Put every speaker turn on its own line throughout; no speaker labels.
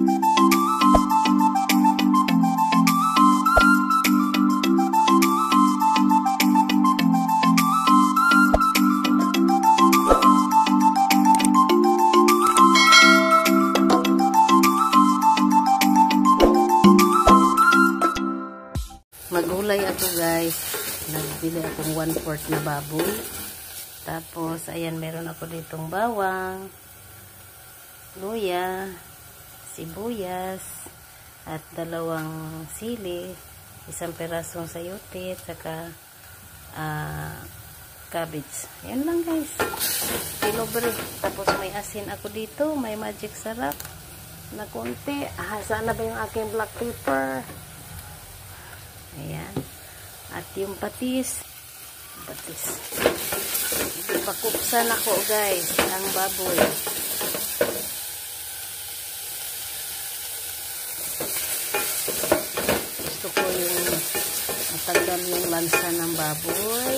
Magulay ako guys. Nagbili akong 1/4 na baboy. Tapos ayan, meron ako ditong bawang, luya, sibuyas, at 2 sili, 1 perasong sayote, saka cabbage. Yan lang guys. Pinobre. Tapos may asin ako dito, may magic sarap na konti. Sana ba yung aking black pepper? Ayan. At yung patis. Ipakuksan ako guys ang baboy. Gusto ko yung matanggal yung lansa ng baboy.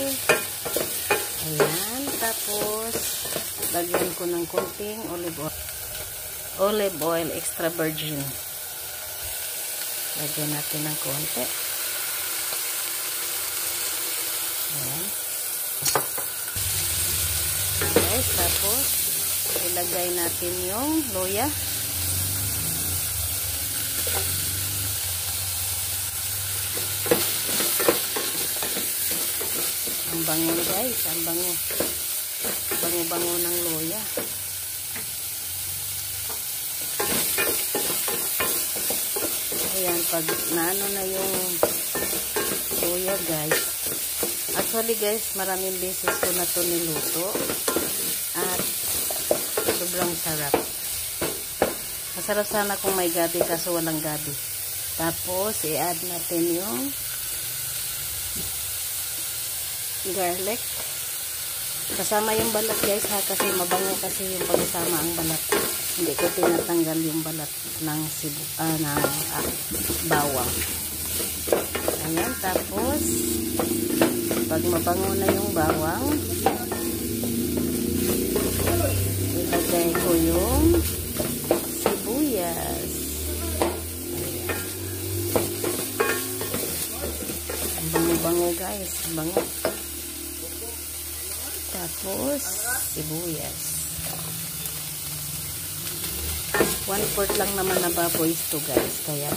Ayan. Tapos lagyan ko ng konting olive oil extra virgin. Lagyan natin ng konti. Ayan. Guys, tapos ilagay natin yung luya. Ang bango guys, ang bango. Bango-bango ng luya. Ayan, pag naano na yung luya guys. Actually guys, maraming beses ko na ito niluto at sobrang sarap. Masarap sana kung may gabi kaso walang gabi. Tapos i-add natin yung garlic. Kasama yung balat guys ha, kasi mabango kasi yung pagsama ang balat. Hindi ko tinatanggal yung balat ng bawang. Ayan, tapos pag mabango na yung bawang, ilagay ko yung sibuyas. Ayan. Ang bango-bango guys, bango. Tapos sibuyas. 1/4 lang naman na baboy ito guys, kaya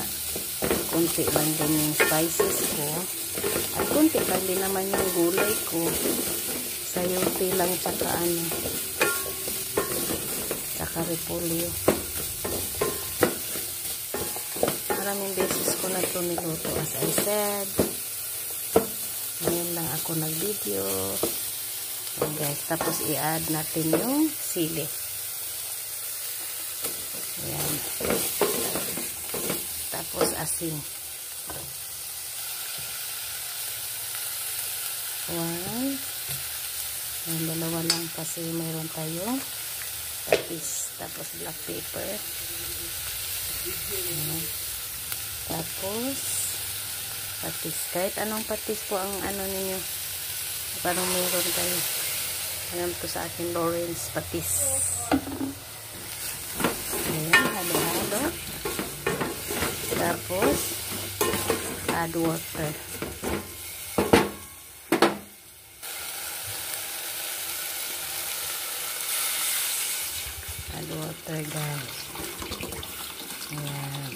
konti lang din yung spices ko. At konti lang din naman yung gulay ko. Sayote lang tsaka tsaka repolyo. Maraming beses ko na ito niluto. As I said, ngayon lang ako nag-video. Ayan guys, tapos i-add natin yung sili. Ayan. Tapos asin. 1. Ayan, 2 lang kasi mayroon tayong patis. Tapos black pepper. Ayan. Tapos patis. Kahit anong patis po ang ano ninyo. Parang mayroon tayo. Alam to sa akin, Lawrence patis. Ayan, halo-halo. Tapos add water. Add water guys. Ayan.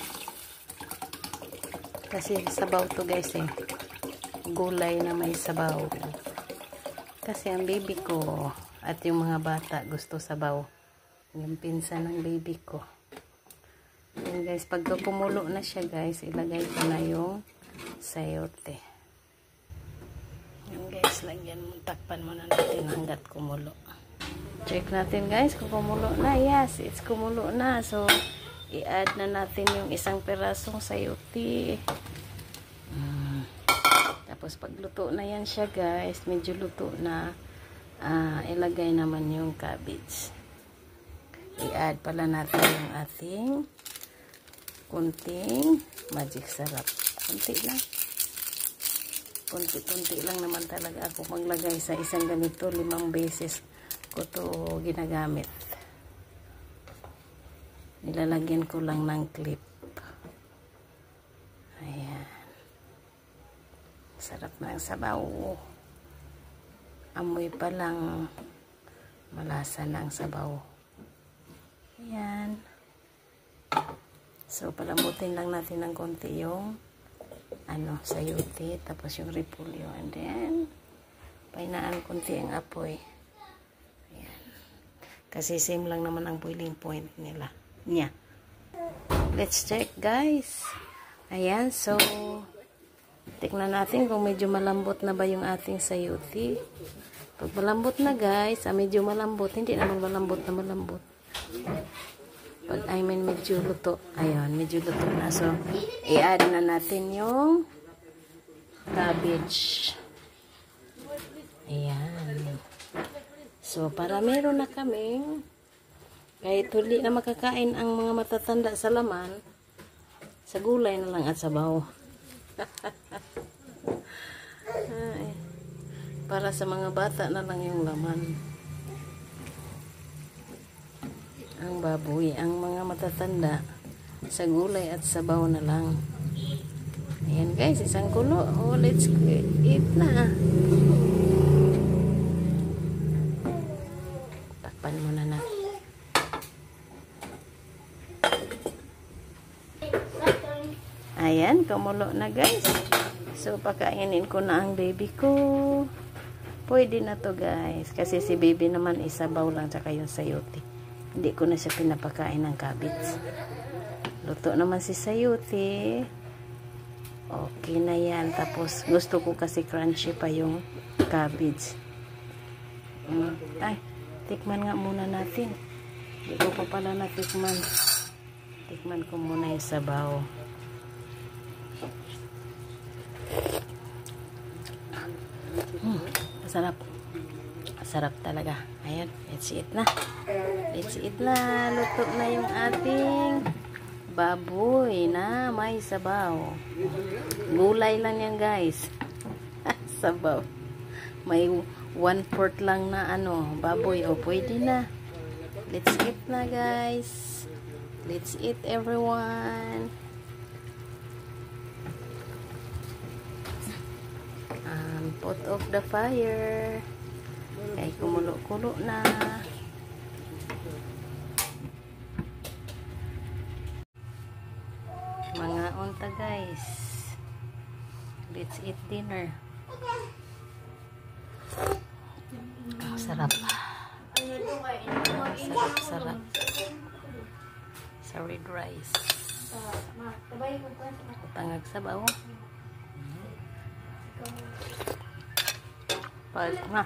Kasi sabaw to guys eh. Gulay na may sabaw. Kasi ang baby ko at yung mga bata gusto sabaw. Yung pinsan ng baby ko. Ayan guys, pagka kumulo na siya guys, ilagay ko na yung sayote. Ayan guys, lagyan mo, takpan muna natin hanggat kumulo. Check natin guys kung kumulo na. Yes, it's kumulo na. So, i-add na natin yung 1 perasong sayote. Tapos pag luto na yan siya guys, medyo luto na, ilagay naman yung cabbage. I-add pala natin yung ating kunting magic sarap. Kunti lang. Kunti-kunti lang naman talaga ako maglagay sa isang ganito. 5 beses ko to ginagamit. lalagyan ko lang ng clip. Ayan. Sarap ng sabaw. Amoy pa lang malasa ng sabaw. Ayan. So, palambutin lang natin ng konti yung sayote, tapos yung repolyo, and then painaan konti ang apoy. Ayan. Kasi same lang naman ang boiling point niya. Let's check, guys. Ayan, so tignan natin kung medyo malambot na ba yung ating sayote. Pag malambot na, guys, medyo malambot, hindi naman malambot na malambot. Pag medyo luto. Ayun, medyo luto na. So, i-add na natin yung cabbage. Ayan. So, para meron na kaming, kahit huli na makakain ang mga matatanda sa laman, sa gulay na lang at sabaw. Ay, para sa mga bata na lang yung laman. Ang baboy, ang mga matatanda sa gulay at sabaw na lang. Ayan, guys, isang kulo. Oh, let's eat na. Takpan muna na. Ayan, kumulo na, guys. So, pakainin ko na ang baby ko. Pwede na to, guys. Kasi si baby naman isabaw lang tsaka yung sayote. Hindi ko na siya pinapakain ng cabbage. Luto naman si sayote. Okay na yan. Tapos, gusto ko kasi crunchy pa yung cabbage. Ay, tikman nga muna natin. Hindi ko pa pala natikman. Tikman ko muna yung sabaw. Masarap. Masarap talaga. Ayan, let's eat na. Let's eat na. Luto na yung ating baboy na may sabaw. Gulay lang yan, guys. Sabaw. May 1/4 lang na baboy. O, pwede na. Let's eat na, guys. Let's eat, everyone. Put off the fire. Kaya kumulo-kulo na. Mga unta, guys. Let's eat dinner. Oh, sarap. Sarap. Sa red rice. Tangag sabaw. Pag na.